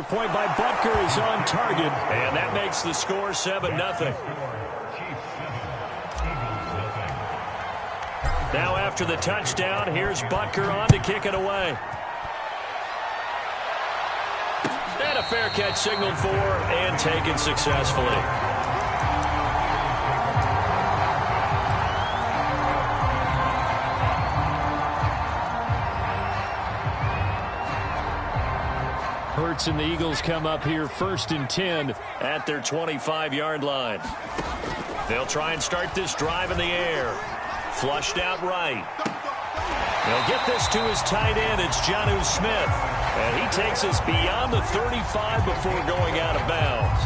Point by Butker is on target, and that makes the score 7-0. Now after the touchdown, here's Butker on to kick it away. And a fair catch signaled for and taken successfully. Hurts and the Eagles come up here 1st and 10 at their 25-yard line. They'll try and start this drive in the air. Flushed out right. They'll get this to his tight end. It's Jonnu Smith. And he takes us beyond the 35 before going out of bounds.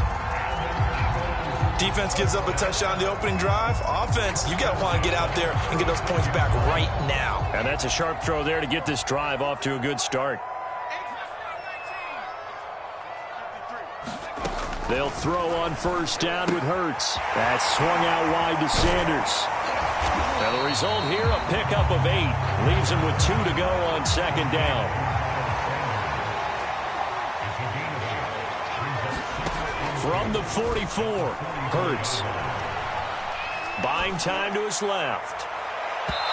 Defense gives up a touchdown the opening drive. Offense, you got to want to get out there and get those points back right now. And that's a sharp throw there to get this drive off to a good start. They'll throw on 1st down with Hurts. That's swung out wide to Sanders. Now the result here, a pickup of 8. Leaves him with 2 to go on 2nd down. From the 44, Hurts. Buying time to his left.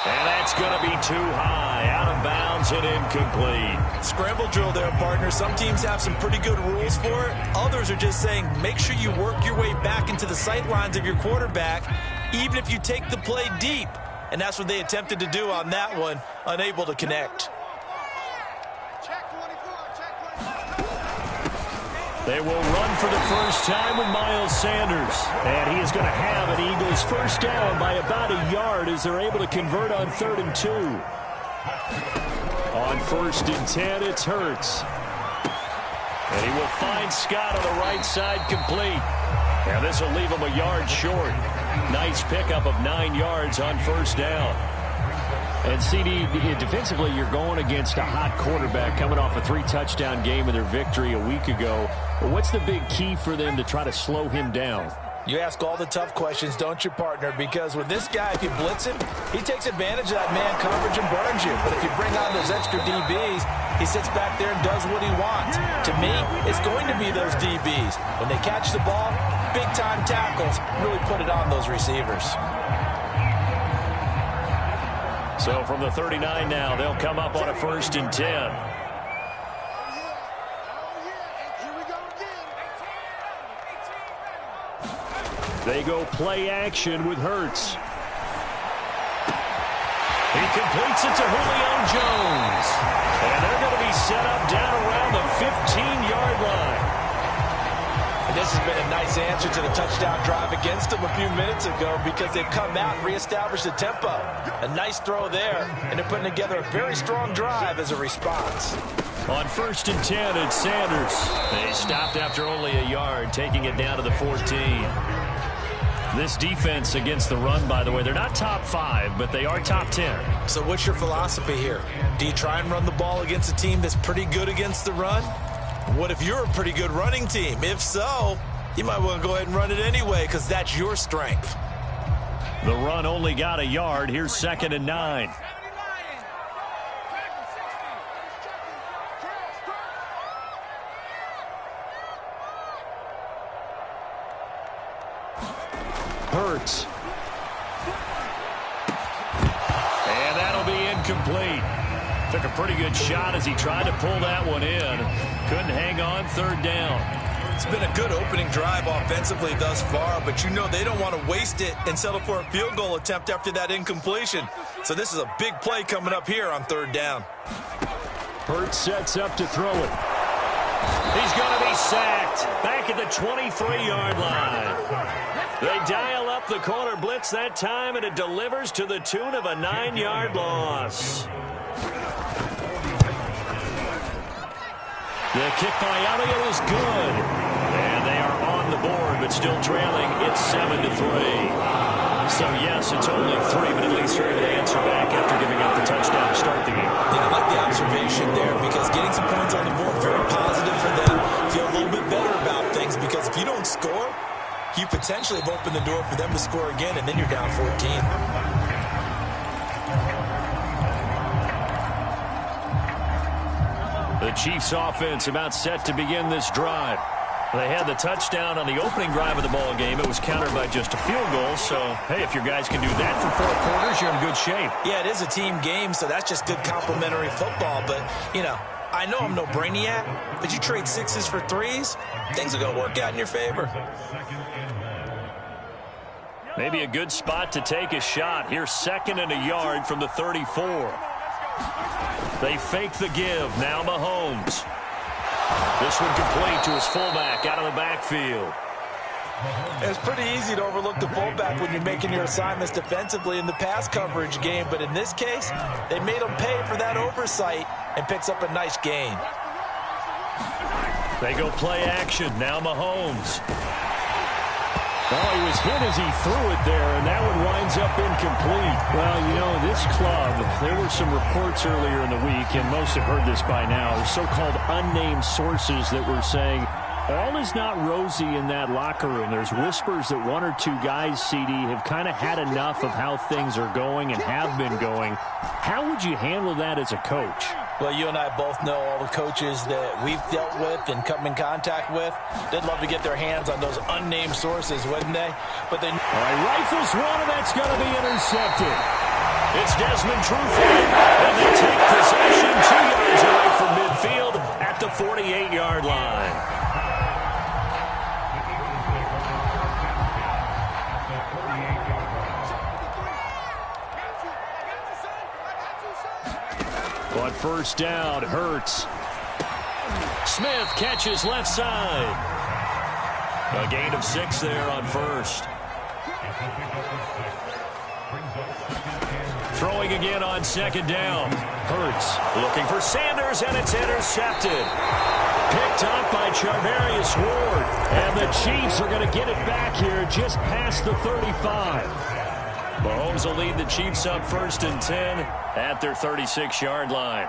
And that's going to be too high, out of bounds and incomplete. Scramble drill there, partner. Some teams have some pretty good rules for it. Others are just saying make sure you work your way back into the sight lines of your quarterback, even if you take the play deep. And that's what they attempted to do on that one, unable to connect. They will run for the first time with Miles Sanders. And he is going to have an Eagles 1st down by about a yard as they're able to convert on 3rd and 2. On 1st and 10, it's Hurts. And he will find Scott on the right side complete. And this will leave him a yard short. Nice pickup of 9 yards on 1st down. And CD, defensively, you're going against a hot quarterback coming off a 3-touchdown game in their victory a week ago. But what's the big key for them to try to slow him down? You ask all the tough questions, don't you, partner? Because with this guy, if you blitz him, he takes advantage of that man coverage and burns you. But if you bring on those extra DBs, he sits back there and does what he wants. To me, it's going to be those DBs. When they catch the ball, big-time tackles really put it on those receivers. So from the 39 now, they'll come up on a 1st and 10. They go play action with Hurts. He completes it to Julio Jones. And they're going to be set up down around the 15-yard line. And this has been a nice answer to the touchdown drive against them a few minutes ago because they've come out and reestablished the tempo. A nice throw there, and they're putting together a very strong drive as a response. On 1st and 10, it's Sanders. They stopped after only a yard, taking it down to the 14. This defense against the run, by the way, they're not top 5, but they are top 10. So what's your philosophy here? Do you try and run the ball against a team that's pretty good against the run? What if you're a pretty good running team? If so, you might want to go ahead and run it anyway because that's your strength. The run only got a yard. Here's 2nd and 9. Hurts. And that'll be incomplete. Took a pretty good shot as he tried to pull that one in. Couldn't hang on 3rd down. It's been a good opening drive offensively thus far, but you know they don't want to waste it and settle for a field goal attempt after that incompletion. So this is a big play coming up here on 3rd down. Hurts sets up to throw it. He's going to be sacked back at the 23-yard line. They dial up the corner blitz that time, and it delivers to the tune of a 9-yard loss. The kick by Elliott is good. And they are on the board, but still trailing. It's 7-3. So, yes, it's only 3, but at least you're able to answer back after giving up the touchdown to start the game. Yeah, I like the observation there because getting some points on the board, very positive for them. Feel a little bit better about things because if you don't score, you potentially have opened the door for them to score again, and then you're down 14. The Chiefs offense about set to begin this drive. They had the touchdown on the opening drive of the ball game. It was countered by just a field goal. So, hey, if your guys can do that for 4 quarters, you're in good shape. Yeah, it is a team game, so that's just good complimentary football. But, you know, I know I'm no brainiac, but you trade 6s for 3s, things are going to work out in your favor. Maybe a good spot to take a shot. Here's 2nd and a yard from the 34. They fake the give. Now Mahomes. This one complete to his fullback out of the backfield. It's pretty easy to overlook the fullback when you're making your assignments defensively in the pass coverage game. But in this case, they made him pay for that oversight and picks up a nice gain. They go play action. Now Mahomes. Oh, he was hit as he threw it there, and that one winds up incomplete. Well, you know, this club, there were some reports earlier in the week, and most have heard this by now, so-called unnamed sources that were saying all is not rosy in that locker room. There's whispers that 1 or 2 guys, CD, have kind of had enough of how things are going and have been going. How would you handle that as a coach? Well, you and I both know all the coaches that we've dealt with and come in contact with. They'd love to get their hands on those unnamed sources, wouldn't they? But they... All right, rifles one, and that's going to be intercepted. It's Desmond Trufant, and they take possession 2 yards away from midfield at the 48-yard line. On first down, Hurts. Smith catches left side. A gain of 6 there on first. Throwing again on 2nd down. Hurts looking for Sanders, and it's intercepted. Picked up by Charvarius Ward. And the Chiefs are going to get it back here just past the 35. Mahomes will lead the Chiefs up 1st and 10 at their 36-yard line.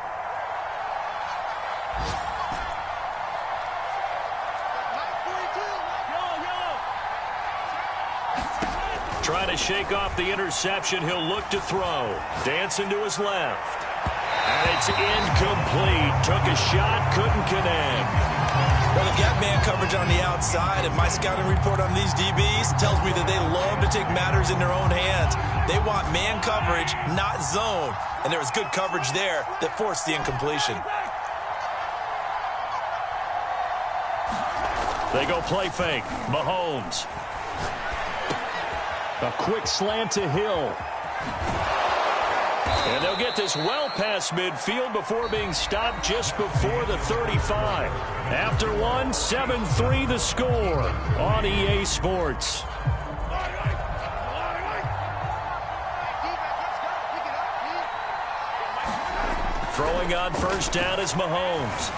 Trying to shake off the interception. He'll look to throw. Dancing to his left. And it's incomplete. Took a shot, couldn't connect. Well, they've got man coverage on the outside, and my scouting report on these DBs tells me that they love to take matters in their own hands. They want man coverage, not zone. And there was good coverage there that forced the incompletion. They go play fake. Mahomes. A quick slant to Hill. And they'll get this well past midfield before being stopped just before the 35. After 1, 7-3 the score on EA Sports. Throwing on first down is Mahomes.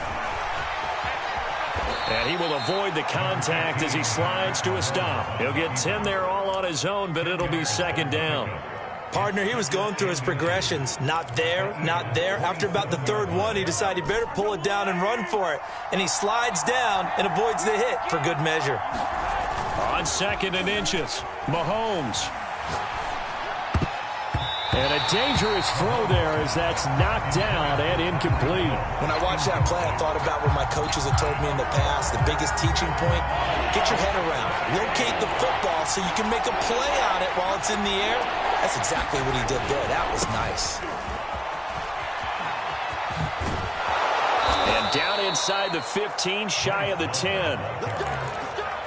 And he will avoid the contact as he slides to a stop. He'll get 10 there all on his own, but it'll be 2nd down. Partner, he was going through his progressions. Not there, not there. After about the 3rd one, he decided he better pull it down and run for it. And he slides down and avoids the hit for good measure. On 2nd and inches, Mahomes. And a dangerous throw there as that's knocked down and incomplete. When I watched that play, I thought about what my coaches have told me in the past. The biggest teaching point, get your head around. Locate the football so you can make a play on it while it's in the air. That's exactly what he did there. That was nice. And down inside the 15, shy of the 10.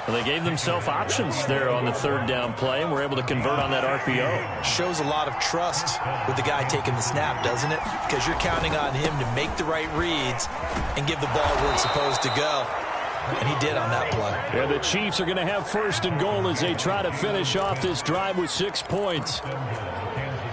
Well, they gave themselves options there on the 3rd down play and were able to convert on that RPO. Shows a lot of trust with the guy taking the snap, doesn't it? Because you're counting on him to make the right reads and give the ball where it's supposed to go. And he did on that play. Yeah, the Chiefs are going to have 1st and goal as they try to finish off this drive with 6 points.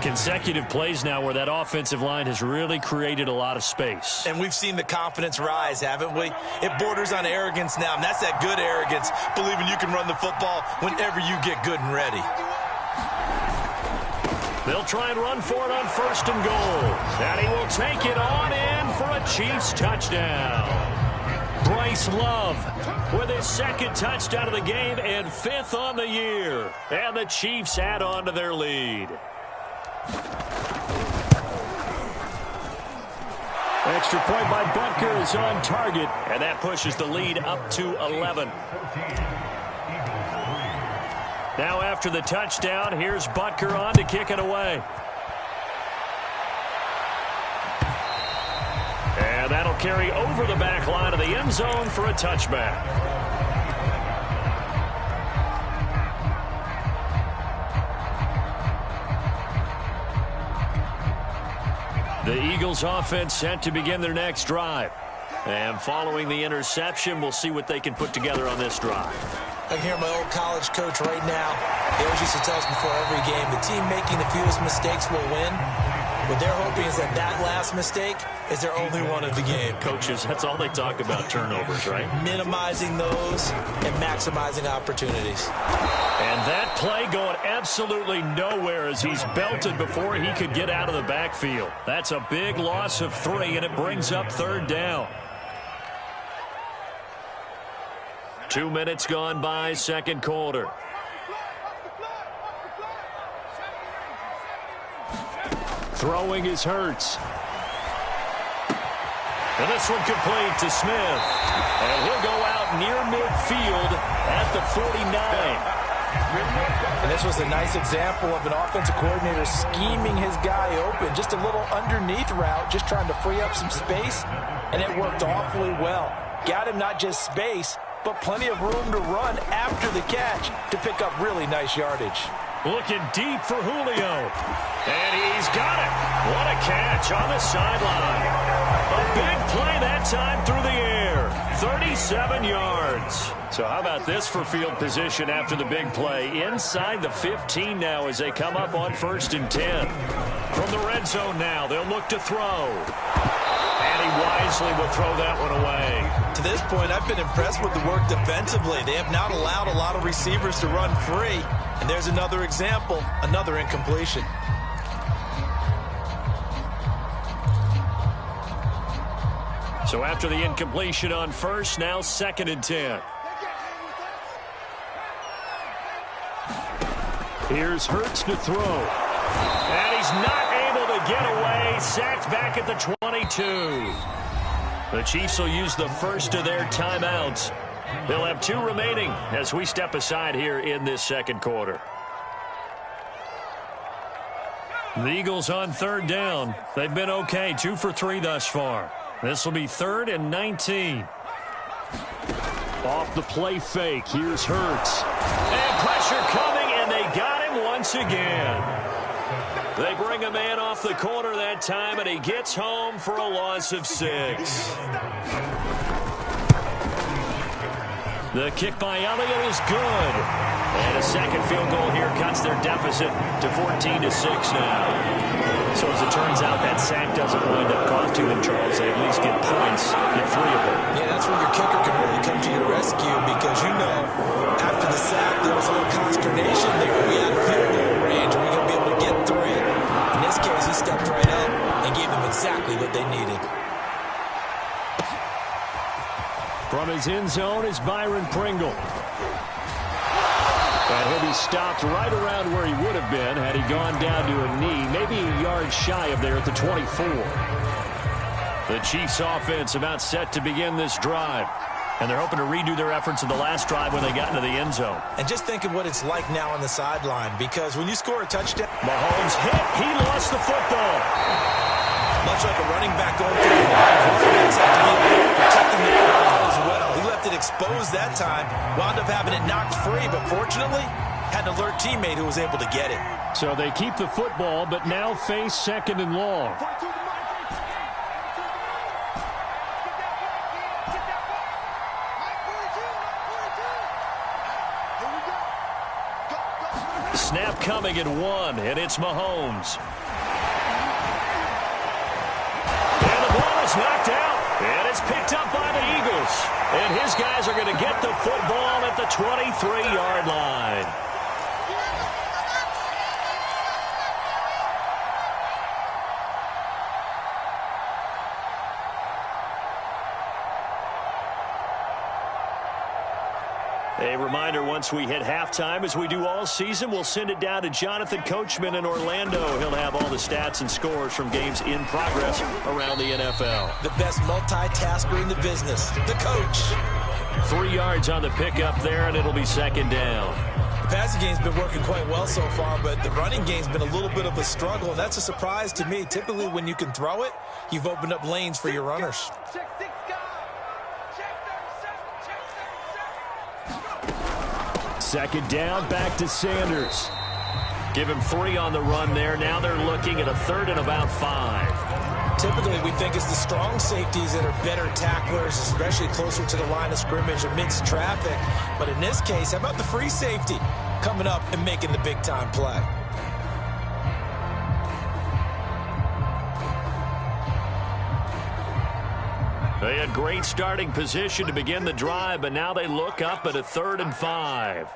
Consecutive plays now where that offensive line has really created a lot of space. And we've seen the confidence rise, haven't we? It borders on arrogance now, and that's that good arrogance, believing you can run the football whenever you get good and ready. They'll try and run for it on 1st and goal. And he will take it on in for a Chiefs touchdown. Bryce Love with his 2nd touchdown of the game and 5th on the year. And the Chiefs add on to their lead. Extra point by Butker is on target, and that pushes the lead up to 11. Now after the touchdown, here's Butker on to kick it away. And that'll carry over the back line of the end zone for a touchback. The Eagles offense set to begin their next drive. And following the interception, we'll see what they can put together on this drive. I can hear my old college coach right now. He always used to tell us before every game, the team making the fewest mistakes will win. What they're hoping is that that last mistake is their only one of the game. Coaches, that's all they talk about, turnovers, right? Minimizing those and maximizing opportunities. And that play going absolutely nowhere as he's belted before he could get out of the backfield. That's a big loss of 3, and it brings up 3rd down. 2 minutes gone by, second quarter. Throwing is Hurts. And this one complete to Smith. And he'll go out near midfield at the 49. And this was a nice example of an offensive coordinator scheming his guy open. Just a little underneath route, just trying to free up some space. And it worked awfully well. Got him not just space, but plenty of room to run after the catch to pick up really nice yardage. Looking deep for Julio. And he's got it. What a catch on the sideline. A big play that time through the air. 37 yards. So how about this for field position after the big play? Inside the 15 now as they come up on 1st and 10. From the red zone now, they'll look to throw. And he wisely will throw that one away. To this point, I've been impressed with the work defensively. They have not allowed a lot of receivers to run free. And there's another example, another incompletion. So after the incompletion on 1st, now 2nd and 10. Here's Hurts to throw. And he's not able to get away. Sacked back at the 22. The Chiefs will use the first of their timeouts. They'll have 2 remaining as we step aside here in this second quarter. The Eagles on 3rd down. They've been okay, 2 for 3 thus far. This will be 3rd and 19. Off the play fake, here's Hurts. And pressure coming, and they got him once again. They bring a man off the corner that time, and he gets home for a loss of 6. The kick by Elliott is good. And a second field goal here cuts their deficit to 14-6 now. So as it turns out, that sack doesn't wind up costing them, Charles. They at least get points, get 3 of them. Yeah, that's where your kicker can really come to your rescue because, you know, after the sack, there was a little consternation there. We had field goal range. We're going to be able to get 3. In this case, he stepped right up and gave them exactly what they needed. From his end zone is Byron Pringle. And he'll be stopped right around where he would have been had he gone down to a knee, maybe a yard shy of there at the 24. The Chiefs offense about set to begin this drive. And they're hoping to redo their efforts of the last drive when they got into the end zone. And just think of what it's like now on the sideline, because when you score a touchdown... Mahomes hit. He lost the football. Much like a running back going through the line, quarterbacks have to be protecting the football as well. He left it exposed that time, wound up having it knocked free, but fortunately, had an alert teammate who was able to get it. So they keep the football, but now face 2nd and long. Snap coming at 1, and it's Mahomes. And the ball is knocked out, and it's picked up by the Eagles. And his guys are going to get the football at the 23-yard line. A reminder, once we hit halftime, as we do all season, we'll send it down to Jonathan Coachman in Orlando. He'll have all the stats and scores from games in progress around the NFL. The best multitasker in the business, the coach. 3 yards on the pickup there, and it'll be second down. The passing game's been working quite well so far, but the running game's been a little bit of a struggle, and that's a surprise to me. Typically, when you can throw it, you've opened up lanes for your runners. Second down, back to Sanders. Give him 3 on the run there. Now they're looking at a 3rd and about 5. Typically, we think it's the strong safeties that are better tacklers, especially closer to the line of scrimmage amidst traffic. But in this case, how about the free safety coming up and making the big-time play? They had great starting position to begin the drive, but now they look up at a 3rd and 5.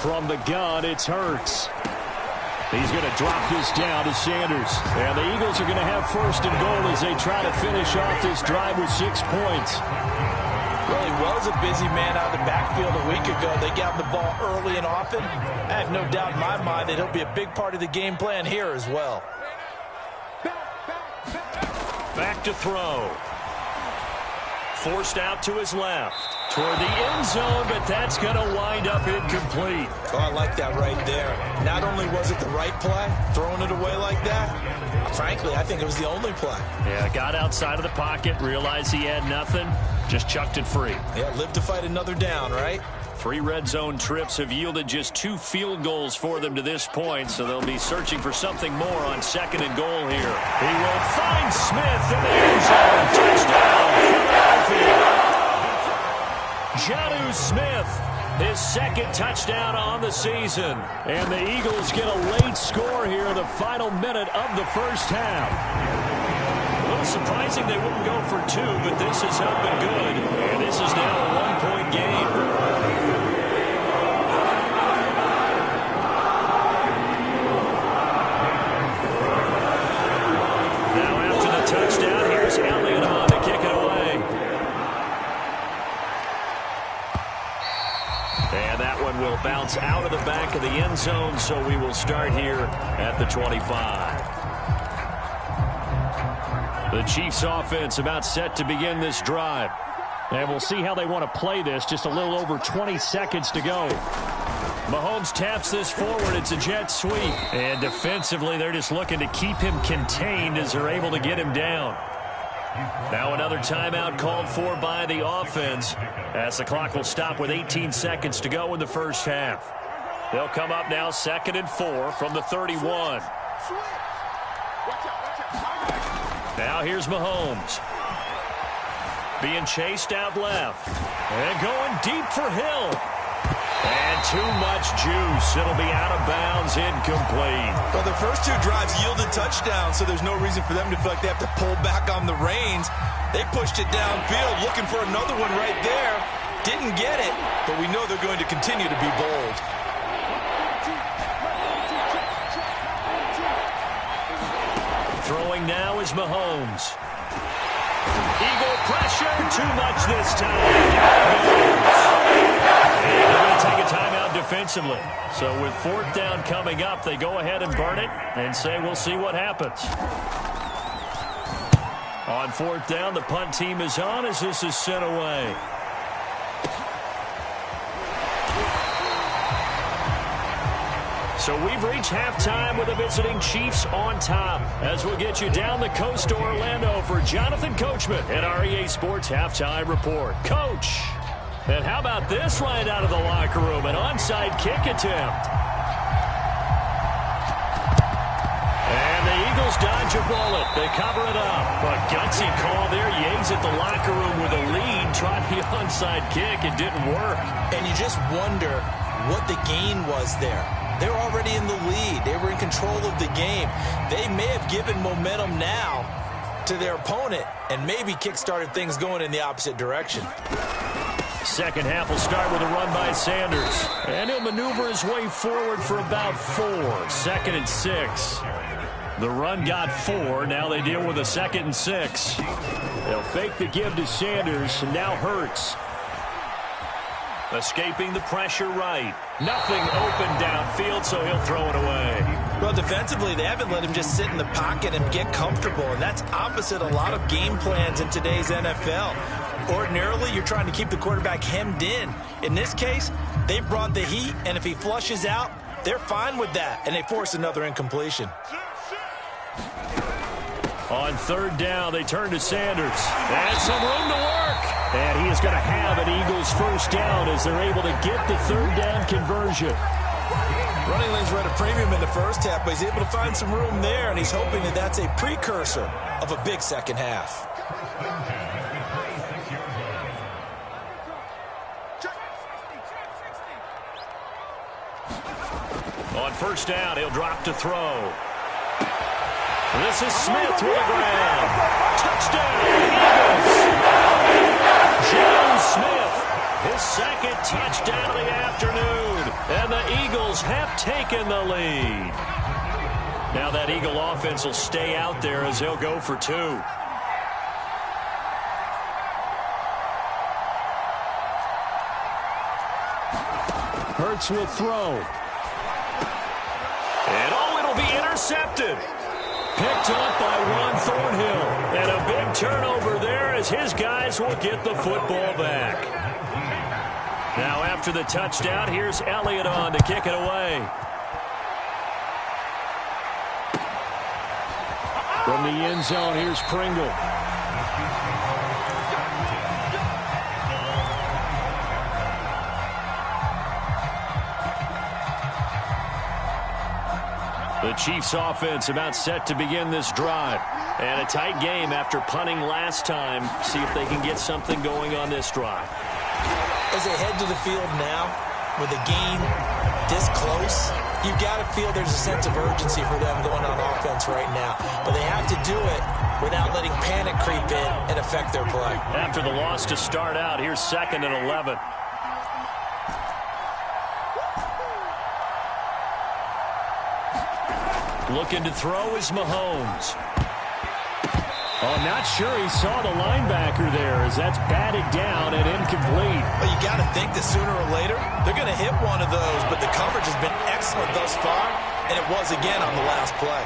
From the gun, it's Hurts. He's going to drop this down to Sanders. And the Eagles are going to have 1st and goal as they try to finish off this drive with 6 points. Well, he was a busy man out of the backfield a week ago. They got the ball early and often. I have no doubt in my mind that he'll be a big part of the game plan here as well. Back to throw. Forced out to his left. Toward the end zone, but that's going to wind up incomplete. Oh, I like that right there. Not only was it the right play, throwing it away like that, frankly, I think it was the only play. Yeah, got outside of the pocket, realized he had nothing, just chucked it free. Yeah, live to fight another down, right? 3 red zone trips have yielded just 2 field goals for them to this point, so they'll be searching for something more on 2nd and goal here. He will find Smith in the end zone. Touchdown, Philadelphia. Jonnu Smith, his 2nd touchdown on the season. And the Eagles get a late score here in the final minute of the first half. A little surprising they wouldn't go for 2, but this has not been good. And this is now a 1-point game. Touchdown. Here's Elliott on to kick it away. And that one will bounce out of the back of the end zone, so we will start here at the 25. The Chiefs offense about set to begin this drive. And we'll see how they want to play this. Just a little over 20 seconds to go. Mahomes taps this forward. It's a jet sweep. And defensively, they're just looking to keep him contained as they're able to get him down. Now another timeout called for by the offense as the clock will stop with 18 seconds to go in the first half. They'll come up now 2nd and 4 from the 31. Now here's Mahomes. Being chased out left. And going deep for Hill. And too much juice. It'll be out of bounds, incomplete. Well, the first 2 drives yielded touchdowns, so there's no reason for them to feel like they have to pull back on the reins. They pushed it downfield, looking for another one right there. Didn't get it, but we know they're going to continue to be bold. Throwing now is Mahomes. Eagle pressure, too much this time. And they're going to take a timeout defensively. So with 4th down coming up, they go ahead and burn it and say we'll see what happens. On 4th down, the punt team is on as this is sent away. So we've reached halftime with the visiting Chiefs on top. As we'll get you down the coast to Orlando for Jonathan Coachman at our EA Sports Halftime Report. Coach, and how about this right out of the locker room? An onside kick attempt. And the Eagles dodge a bullet. They cover it up. But gutsy call there. Yates at the locker room with a lead. Tried the onside kick. It didn't work. And you just wonder what the gain was there. They're already in the lead. They were in control of the game. They may have given momentum now to their opponent and maybe kick-started things going in the opposite direction. Second half will start with a run by Sanders. And he'll maneuver his way forward for about 4. 2nd and 6. The run got 4. Now they deal with a 2nd and 6. They'll fake the give to Sanders, and now Hurts. Escaping the pressure right. Nothing open downfield, so he'll throw it away. Well, defensively, they haven't let him just sit in the pocket and get comfortable, and that's opposite a lot of game plans in today's NFL. Ordinarily, you're trying to keep the quarterback hemmed in. In this case, they brought the heat, and if he flushes out, they're fine with that, and they force another incompletion. On 3rd down, they turn to Sanders. And some room to work. And he is going to have an Eagles 1st down as they're able to get the 3rd down conversion. Running lanes were at a premium in the first half, but he's able to find some room there, and he's hoping that that's a precursor of a big second half. On 1st down, he'll drop to throw. This is Smith with a grab. Touchdown, Eagles. John Smith, his 2nd touchdown of the afternoon. And the Eagles have taken the lead. Now that Eagle offense will stay out there as they'll go for 2. Hurts will throw. And it'll be intercepted. Picked up by Ron Thornhill. And a big turnover there as his guys will get the football back. Now after the touchdown, here's Elliott on to kick it away. From the end zone, here's Pringle. The Chiefs offense about set to begin this drive. And a tight game after punting last time. See if they can get something going on this drive. As they head to the field now, with the game this close, you've got to feel there's a sense of urgency for them going on offense right now. But they have to do it without letting panic creep in and affect their play. After the loss to start out, here's 2nd and 11. Looking to throw is Mahomes. Oh, not sure he saw the linebacker there as that's batted down and incomplete. Well, you got to think that sooner or later they're going to hit one of those, but the coverage has been excellent thus far, and it was again on the last play.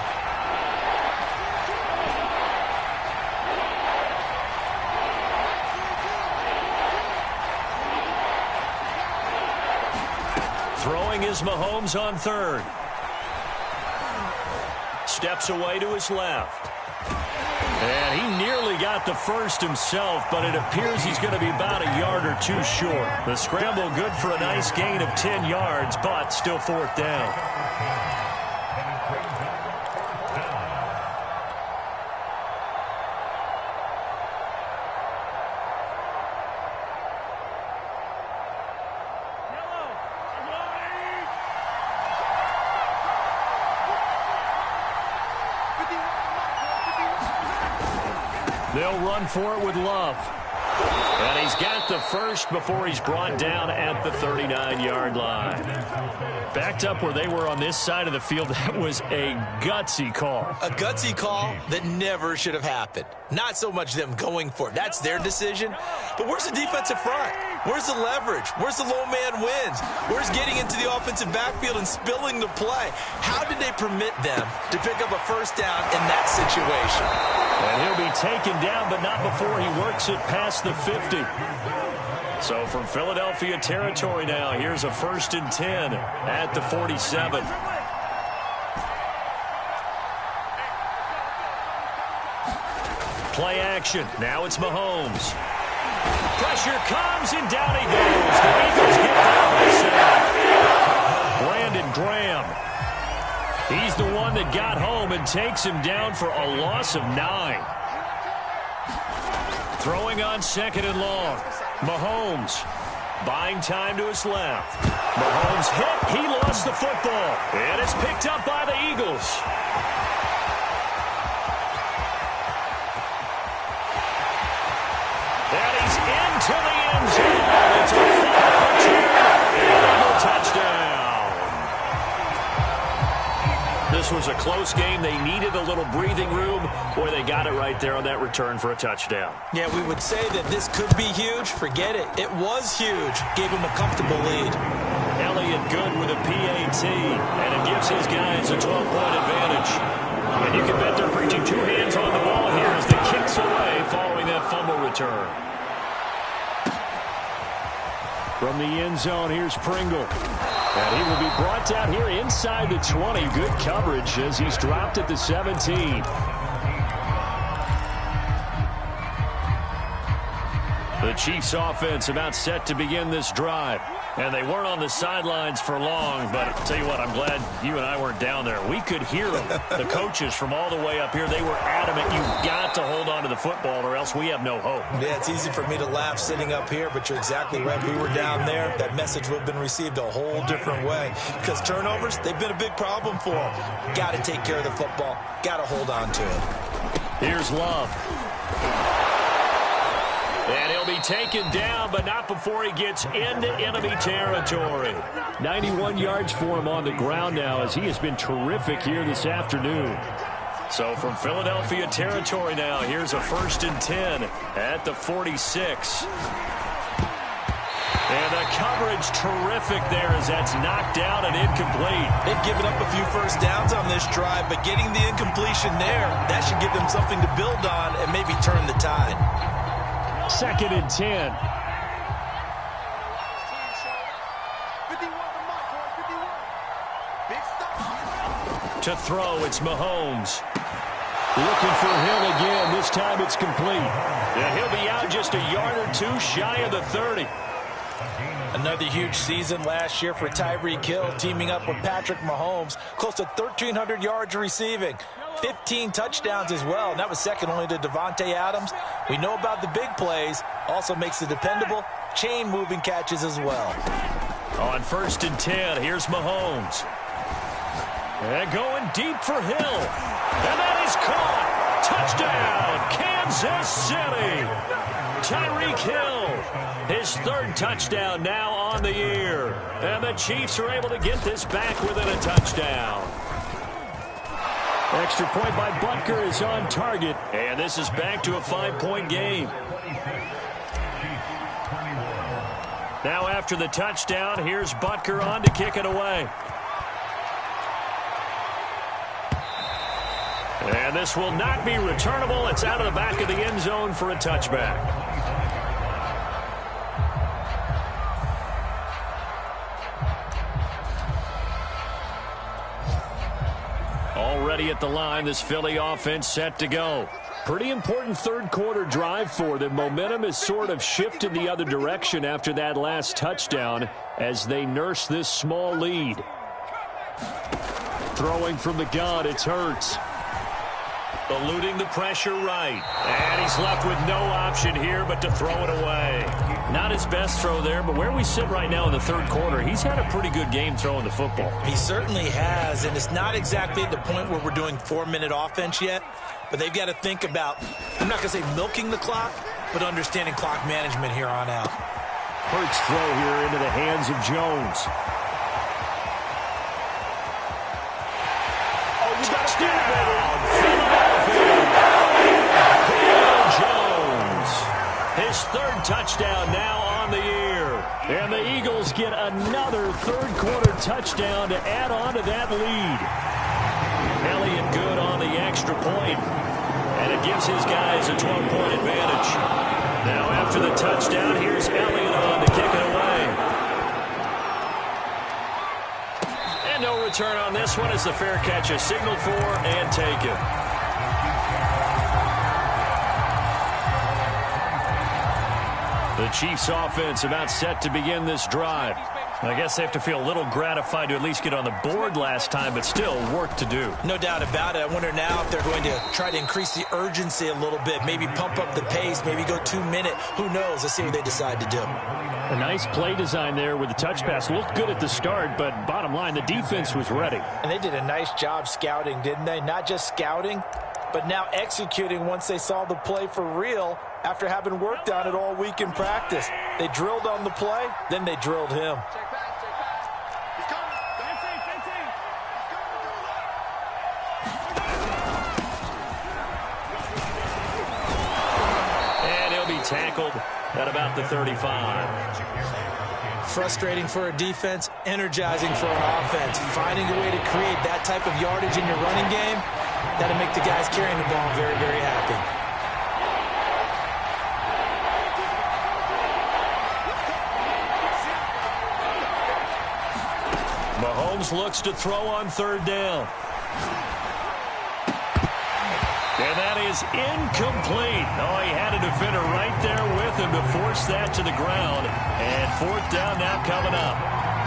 Throwing is Mahomes on 3rd. Steps away to his left. And he nearly got the first himself, but it appears he's going to be about a yard or 2 short. The scramble good for a nice gain of 10 yards, but still 4th down. They'll run for it with Love. And he's got the first before he's brought down at the 39-yard line. Backed up where they were on this side of the field, that was a gutsy call. A gutsy call that never should have happened. Not so much them going for it. That's their decision. But where's the defensive front? Where's the leverage? Where's the low man wins? Where's getting into the offensive backfield and spilling the play? How did they permit them to pick up a 1st down in that situation? And he'll be taken down, but not before he works it past the 50. So from Philadelphia territory now, here's a 1st and 10 at the 47. Play action. Now it's Mahomes. Pressure comes, and down he goes. The Eagles get down by 7. Brandon Graham. He's the one that got home and takes him down for a loss of 9. Throwing on 2nd and long. Mahomes buying time to his left. Mahomes hit. He lost the football. And it's picked up by the Eagles. And he's into the end zone. It's a 5-yard touchdown. The this was a close game. They needed a little breathing room. Boy, they got it right there on that return for a touchdown. Yeah, we would say that this could be huge. Forget it. It was huge. Gave him a comfortable lead. Elliott good with a PAT, and it gives his guys a 12-point advantage. And you can bet they're preaching two hands on the ball here as the kicks away following that fumble return. From the end zone, here's Pringle. And he will be brought down here inside the 20. Good coverage as he's dropped at the 17. The Chiefs offense about set to begin this drive. And they weren't on the sidelines for long, but I'll tell you what, I'm glad you and I weren't down there. We could hear them. The coaches from all the way up here, they were adamant, you've got to hold on to the football or else we have no hope. Yeah, it's easy for me to laugh sitting up here, but you're exactly right. We were down there. That message would have been received a whole different way because turnovers, they've been a big problem for them. Got to take care of the football. Got to hold on to it. Here's Love. And he'll be taken down, but not before he gets into enemy territory. 91 yards for him on the ground now as he has been terrific here this afternoon. So from Philadelphia territory now, here's a 1st and 10 at the 46. And the coverage terrific there as that's knocked down and incomplete. They've given up a few first downs on this drive, but getting the incompletion there, that should give them something to build on and maybe turn the tide. 2nd and 10. To throw, it's Mahomes. Looking for Hill again. This time it's complete. And he'll be out just a yard or two shy of the 30. Another huge season last year for Tyreek Hill, teaming up with Patrick Mahomes. Close to 1,300 yards receiving. 15 touchdowns as well, and that was second only to Devontae Adams. We know about the big plays, also makes the dependable chain-moving catches as well. On 1st and 10, here's Mahomes. And going deep for Hill. And that is caught. Touchdown, Kansas City. Tyreek Hill, his 3rd touchdown now on the year. And the Chiefs are able to get this back within a touchdown. Extra point by Butker is on target. And this is back to a 5-point game. Now after the touchdown, here's Butker on to kick it away. And this will not be returnable. It's out of the back of the end zone for a touchback. Already at the line, this Philly offense set to go. Pretty important 3rd quarter drive for them. Momentum has sort of shifted the other direction after that last touchdown as they nurse this small lead. Throwing from the gun, it's Hurts. Eluding the pressure right. And he's left with no option here but to throw it away. Not his best throw there, but where we sit right now in the 3rd quarter, he's had a pretty good game throwing the football. He certainly has, and it's not exactly at the point where we're doing 4-minute offense yet, but they've got to think about, I'm not going to say milking the clock, but understanding clock management here on out. Hurts throw here into the hands of Jones. Touchdown, Jones. His 3rd touchdown now on the year. And the Eagles get another 3rd quarter touchdown to add on to that lead. Elliott good on the extra point. And it gives his guys a 12-point advantage. Now after the touchdown, here's Elliott on to kick it away. And no return on this one as the fair catch is signaled for and taken. The Chiefs offense about set to begin this drive. I guess they have to feel a little gratified to at least get on the board last time, but still work to do. No doubt about it. I wonder now if they're going to try to increase the urgency a little bit, maybe pump up the pace, maybe go 2-minute. Who knows? Let's see what they decide to do. A nice play design there with the touch pass. Looked good at the start, but bottom line, the defense was ready. And they did a nice job scouting, didn't they? Not just scouting, but now executing once they saw the play for real after having worked on it all week in practice. They drilled on the play, then they drilled him. 2 tackled at about the 35. Frustrating for a defense, energizing for an offense. Finding a way to create that type of yardage in your running game, that'll make the guys carrying the ball very, very happy. Mahomes looks to throw on 3rd down. And that is incomplete. Oh, he had a defender right there with him to force that to the ground. And 4th down now coming up.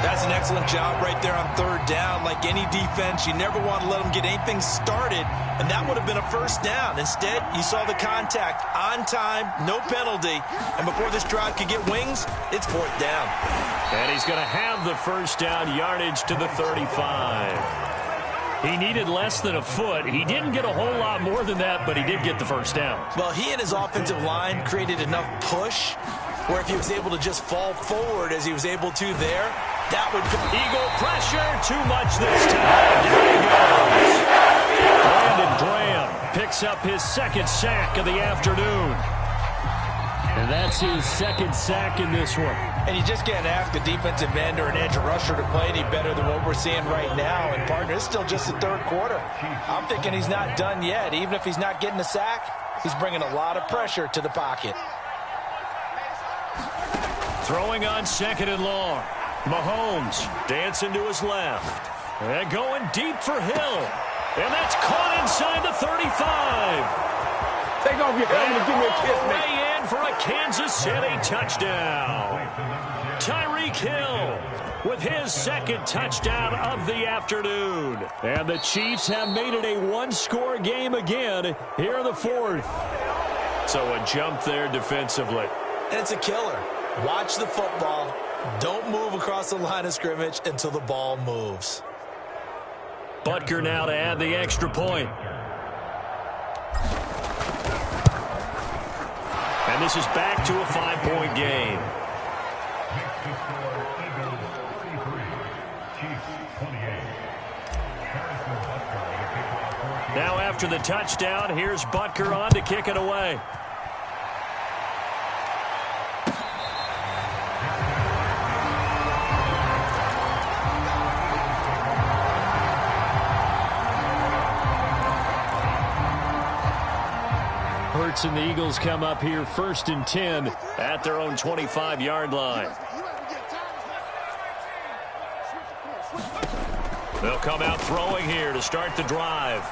That's an excellent job right there on 3rd down. Like any defense, you never want to let them get anything started, and that would have been a 1st down. Instead, you saw the contact on time, no penalty, and before this drive could get wings, it's 4th down. And he's going to have the 1st down yardage to the 35. He needed less than a foot. He didn't get a whole lot more than that, but he did get the 1st down. Well, he and his offensive line created enough push where if he was able to just fall forward as he was able to there, that would... Eagle pressure, too much this time. Down he goes. Brandon Graham picks up his 2nd sack of the afternoon. And that's his 2nd sack in this one. And you just can't ask a defensive end or an edge rusher to play any better than what we're seeing right now. And, partner, it's still just the 3rd quarter. I'm thinking he's not done yet. Even if he's not getting a sack, he's bringing a lot of pressure to the pocket. Throwing on 2nd and long. Mahomes dancing to his left. And going deep for Hill. And that's caught inside the 35. Take off your helmet and give me a kiss, man. In for a Kansas City touchdown. Tyreek Hill with his 2nd touchdown of the afternoon. And the Chiefs have made it a 1-score game again here in the 4th. So a jump there defensively. And it's a killer. Watch the football. Don't move across the line of scrimmage until the ball moves. Butker now to add the extra point. And this is back to a 5-point game. Now after the touchdown, here's Butker on to kick it away. Hurts and the Eagles come up here 1st and 10 at their own 25-yard line. They'll come out throwing here to start the drive.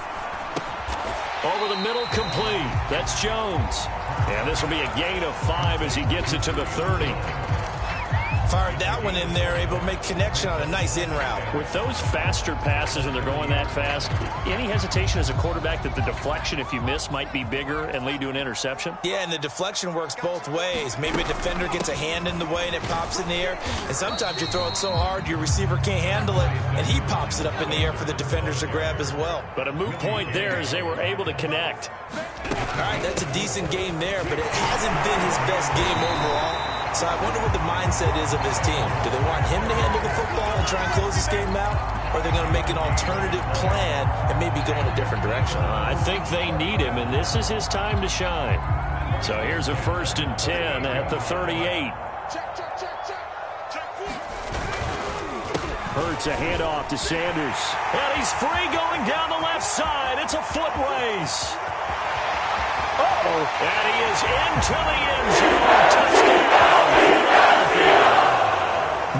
Over the middle, complete. That's Jones. And this will be a gain of 5 as he gets it to the 30. Fired that one in there, able to make connection on a nice in route. With those faster passes and they're going that fast, any hesitation as a quarterback that the deflection, if you miss, might be bigger and lead to an interception? Yeah, and the deflection works both ways. Maybe a defender gets a hand in the way and it pops in the air. And sometimes you throw it so hard your receiver can't handle it, and he pops it up in the air for the defenders to grab as well. But a moot point there as they were able to connect. All right, that's a decent game there, but it hasn't been his best game overall. So I wonder what the mindset is of his team. Do they want him to handle the football and try and close this game out? Or are they going to make an alternative plan and maybe go in a different direction? I think they need him, and this is his time to shine. So here's a 1st and 10 at the 38. Hurts a handoff to Sanders. And he's free going down the left side. It's a foot race. And he is into the end zone. Touchdown, Philadelphia.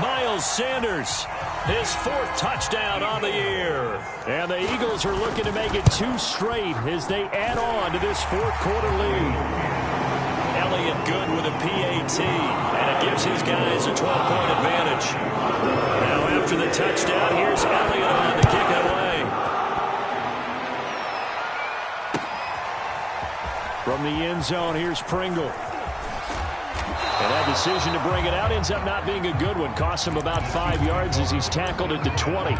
Miles Sanders, his 4th touchdown on the year. And the Eagles are looking to make it 2 straight as they add on to this 4th quarter lead. Elliott good with a PAT, and it gives his guys a 12-point advantage. Now after the touchdown, here's Elliott on to kick it away. From the end zone, here's Pringle. And that decision to bring it out ends up not being a good one. Costs him about 5 yards as he's tackled at the 20.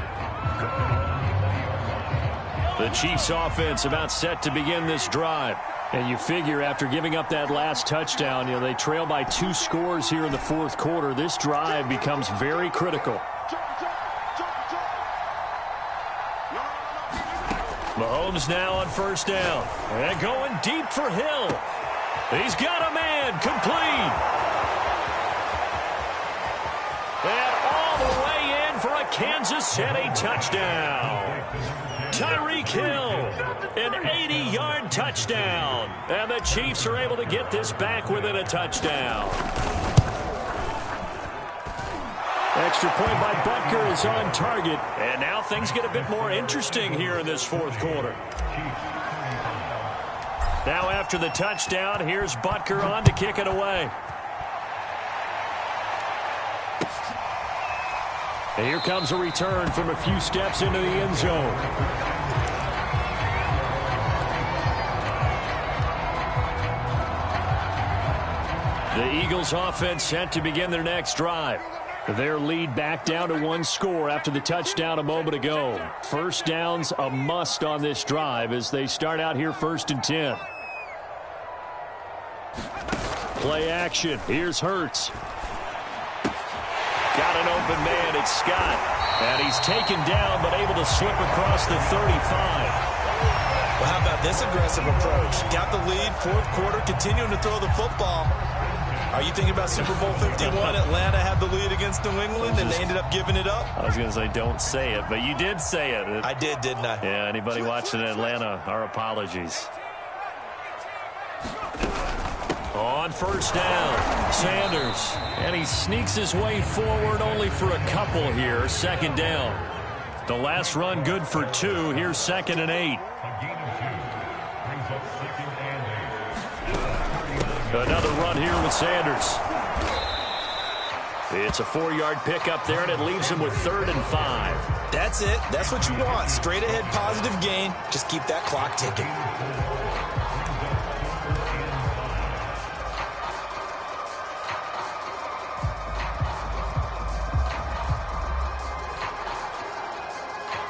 The Chiefs offense about set to begin this drive. And you figure after giving up that last touchdown, they trail by 2 scores here in the 4th quarter. This drive becomes very critical. Mahomes now on 1st down. And going deep for Hill. He's got a man, complete. And all the way in for a Kansas City touchdown. Tyreek Hill, an 80-yard touchdown. And the Chiefs are able to get this back within a touchdown. Extra point by Butker is on target. And now things get a bit more interesting here in this fourth quarter. Now after the touchdown, here's Butker on to kick it away. And here comes a return from a few steps into the end zone. The Eagles offense set to begin their next drive. Their lead back down to one score after the touchdown a moment ago. First down's a must on this drive as they start out here 1st and 10. Play action. Here's Hurts. Got an open man. It's Scott. And he's taken down but able to slip across the 35. Well, how about this aggressive approach? Got the lead, fourth quarter, continuing to throw the football. Are you thinking about Super Bowl 51? Atlanta had the lead against New England, and they ended up giving it up? I was going to say don't say it, but you did say it. I did, didn't I? Yeah, anybody watching Atlanta, our apologies. On first down, Sanders. And he sneaks his way forward only for a couple here. Second down. The last run good for 2. Here's 2nd and 8. Another run here with Sanders. It's a 4-yard pickup there, and it leaves him with 3rd and 5. That's it. That's what you want. Straight ahead positive gain. Just keep that clock ticking.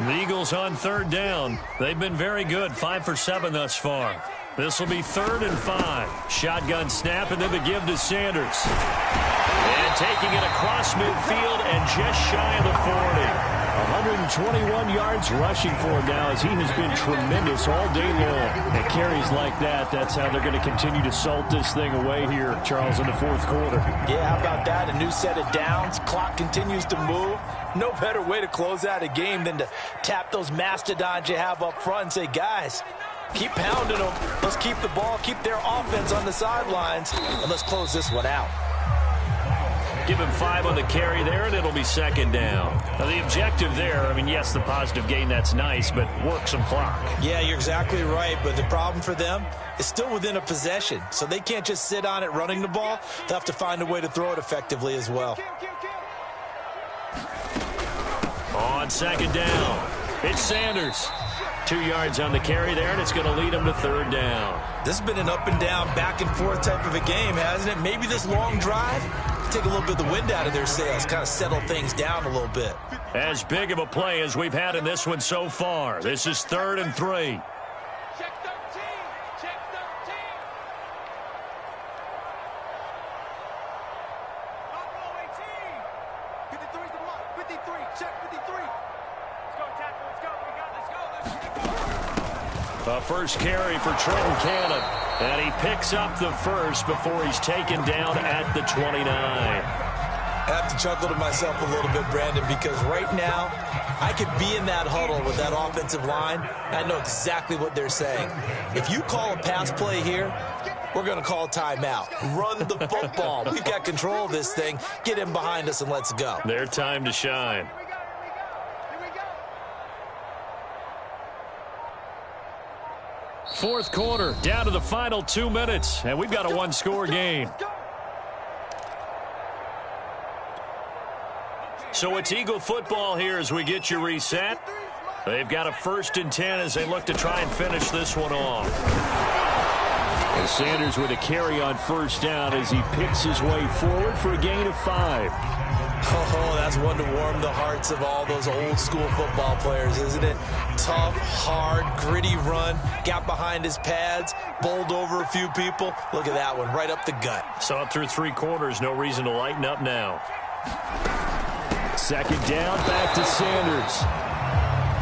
The Eagles on 3rd down. They've been very good, 5 for 7 thus far. This will be 3rd and 5. Shotgun snap and then the give to Sanders. And taking it across midfield and just shy of the 40. 121 yards rushing for him now as he has been tremendous all day long. And carries like that, that's how they're going to continue to salt this thing away here, Charles, in the fourth quarter. Yeah, how about that? A new set of downs. Clock continues to move. No better way to close out a game than to tap those mastodons you have up front and say, guys, keep pounding them. Let's keep the ball, keep their offense on the sidelines, and let's close this one out. Give him 5 on the carry there, and it'll be 2nd down. Now, the objective there, I mean, yes, the positive gain, that's nice, but work some clock. Yeah, you're exactly right, but the problem for them is still within a possession, so they can't just sit on it running the ball. They'll have to find a way to throw it effectively as well. On 2nd down, it's Sanders. 2 yards on the carry there, and it's going to lead him to 3rd down. This has been an up and down, back and forth type of a game, hasn't it? Maybe this long drive take a little bit of the wind out of their sails, kind of settle things down a little bit. As big of a play as we've had in this one so far. This is 3rd and 3. Check 13. Check 13. Not roll 18. 53's the mark. 53. Check 53. Let's go, tackle. Let's go. We got this. Go. A first carry for Trenton Cannon. And he picks up the first before he's taken down at the 29. I have to chuckle to myself a little bit, Brandon, because right now I could be in that huddle with that offensive line. I know exactly what they're saying. If you call a pass play here, we're going to call timeout. Run the football. We've got control of this thing. Get in behind us and let's go. Their time to shine. Fourth quarter, down to the final 2 minutes, and we've got a one-score game. So it's Eagle football here as we get you reset. They've got a 1st and 10 as they look to try and finish this one off. And Sanders with a carry on 1st down as he picks his way forward for a gain of 5. Oh, that's one to warm the hearts of all those old school football players, isn't it? Tough, hard, gritty run, got behind his pads, bowled over a few people. Look at that one, right up the gut. Saw it through 3 quarters, no reason to lighten up now. 2nd down, back to Sanders.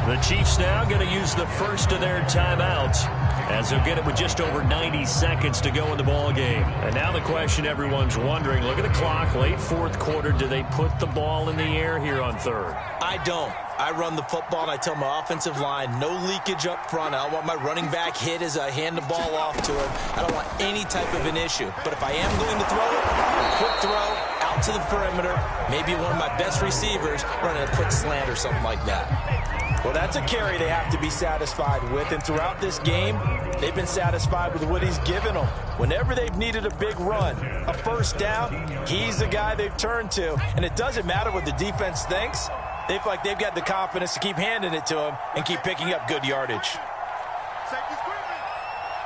The Chiefs now going to use the first of their timeouts as they'll get it with just over 90 seconds to go in the ball game. And now the question everyone's wondering, look at the clock, late fourth quarter, do they put the ball in the air here on third? I don't. I run the football, and I tell my offensive line, no leakage up front. I don't want my running back hit as I hand the ball off to him. I don't want any type of an issue. But if I am going to throw it, a quick throw out to the perimeter, maybe one of my best receivers running a quick slant or something like that. Well, that's a carry they have to be satisfied with, and throughout this game, they've been satisfied with what he's given them. Whenever they've needed a big run, a first down, he's the guy they've turned to. And it doesn't matter what the defense thinks. They feel like they've got the confidence to keep handing it to him and keep picking up good yardage. Safety screen.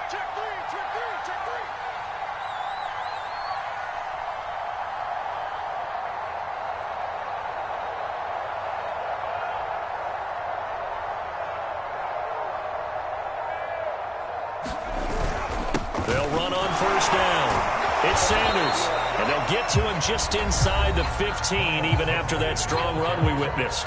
Check three, check three, check three. They'll run on first down. It's Sanders, and they'll get to him just inside the 15, even after that strong run we witnessed.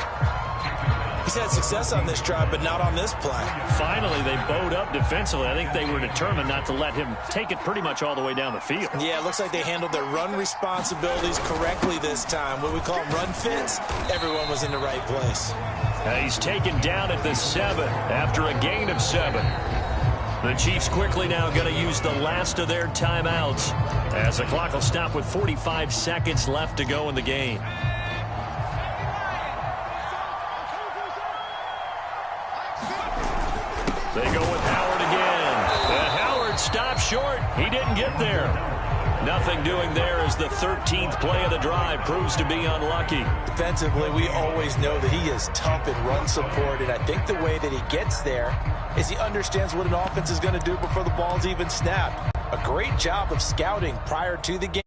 He's had success on this drive, but not on this play. Finally, they bowed up defensively. I think they were determined not to let him take it pretty much all the way down the field. Yeah, it looks like they handled their run responsibilities correctly this time. What we call run fits, everyone was in the right place. He's taken down at the 7 after a gain of 7. The Chiefs quickly now going to use the last of their timeouts as the clock will stop with 45 seconds left to go in the game. They go with Howard again. And Howard stopped short. He didn't get there. Nothing doing there as the 13th play of the drive proves to be unlucky. Defensively, we always know that he is tough in run support, and I think the way that he gets there is he understands what an offense is going to do before the ball's even snapped. A great job of scouting prior to the game.